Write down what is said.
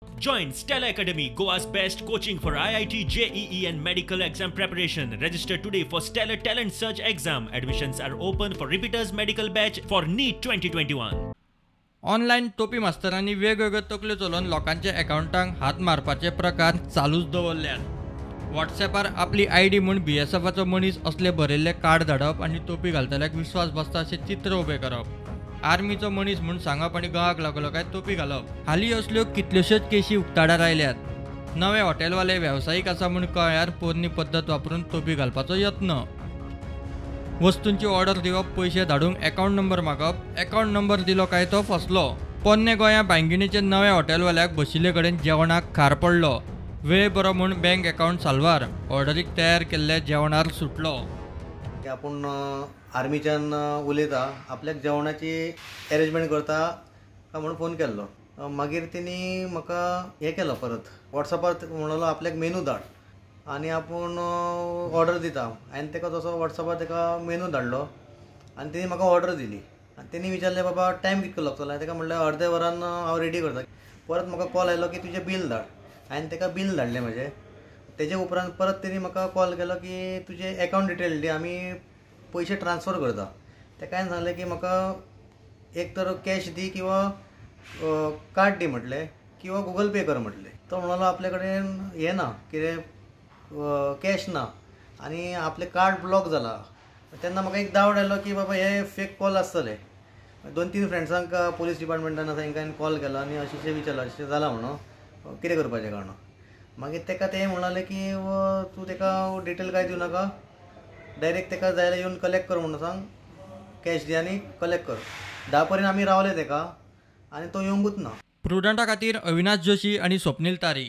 Join Stella Academy, Goa's best coaching for IIT, JEE and medical exam preparation. Register today for Stellar Talent Search exam. Admissions are open for repeaters medical batch for NEET 2021. Online टोपी मास्तरांनी वेगवेगळ्यो तकल्यो चलोवन लोकांच्या अकाउंटांक हात मारपाचे प्रकार चालूच दवरल्यात। व्हॉट्सॲपार आपली ID म्हूण BSFचो मनीस असले बरयल्ले कार्ड धाडप आनी टोपी घालतल्याक विश्वास बसता अशे चित्र उबे करप, आर्मीचो मनीस म्हूण सांगप आनी गांवाक लागलो काय टोपी घालप, हालीं असल्यो कितल्योश्योच केशी उक्ताडार आयल्यात। नवे हॉटेलवाले वेवसायीक आसा म्हूण कळ्यार पोरणी पद्दत वापरून टोपी घालपाचो यत्न। वस्तूंची ऑर्डर दिवप, पैसे धाडूंक अकाउंट नंबर मागप, अकाउंट नंबर दिलो काय तो फसलो। पोन्ने गोंया भांगिणीचे नव्या हॉटेलवाल्याक बशिल्ले कडेन जेवणाक खार पडलो। वेळ बरो म्हूण बँक अकाउंट साल्वार, ऑर्डरीक तयार केल्ल्या जेवणार सुटलो। आपूण आर्मीच्यान उलयता, आपल्याक जेवणाची अरेंजमेंट करता काय म्हणून फोन केल्लो। मागीर तेणी म्हाका हें केलो, परत वॉट्सॅपार म्हणलो आपल्याक मेनू धाड आनी आपूण ऑर्डर दिता। हांवें ताका तसो वॉट्सॅपार ताका मेनू धाडलो आनी तेणी म्हाका ऑर्डर दिली। आनी तेणी विचारलें बाबा टायम कितको लागतलो, ताका म्हणलें अर्दे वरान हांव रेडी करता। परत म्हाका कॉल आयलो की तुजें बील धाड। हांवें ताका बील धाडलें म्हजें। तेजे उपरांत परत तेणी म्हाका कॉल केलो की तुजे अकाउंट डिटेल दी, आमी पयशे ट्रान्सफर करता। ताका हांवें सांगलें की म्हाका एक तर कॅश दी किंवा कार्ड दी म्हटलें, किंवा गूगल पे कर म्हटलें। तो म्हणलो आपल्या कडेन हें ना, कितें कॅश ना आनी आपलें कार्ड ब्लॉक जाला। तेन्ना म्हाका एक डावट आयलो की बाबा हे फेक कॉल आसतले। 2-3 फ्रेंड्सांक पुलीस डिपार्टमेंटान आसा तांकां हांवें कॉल केलो आनी अशें विचारलें, अशें जालां म्हणून कितें करपाचें काय। मागीर ताका तें म्हणलें की तूं ताका डिटेल कांय दिवं नाका, डायरेक्ट ताका जाय जाल्यार येवन कलेक्ट कर म्हणून सांग, कॅश दी आनी कलेक्ट कर। 10 पर्यंत आमी रावले ताका आनी तो येवंकूच ना। प्रुडंटा खातीर अविनाश जोशी आनी स्वप्नील तारी।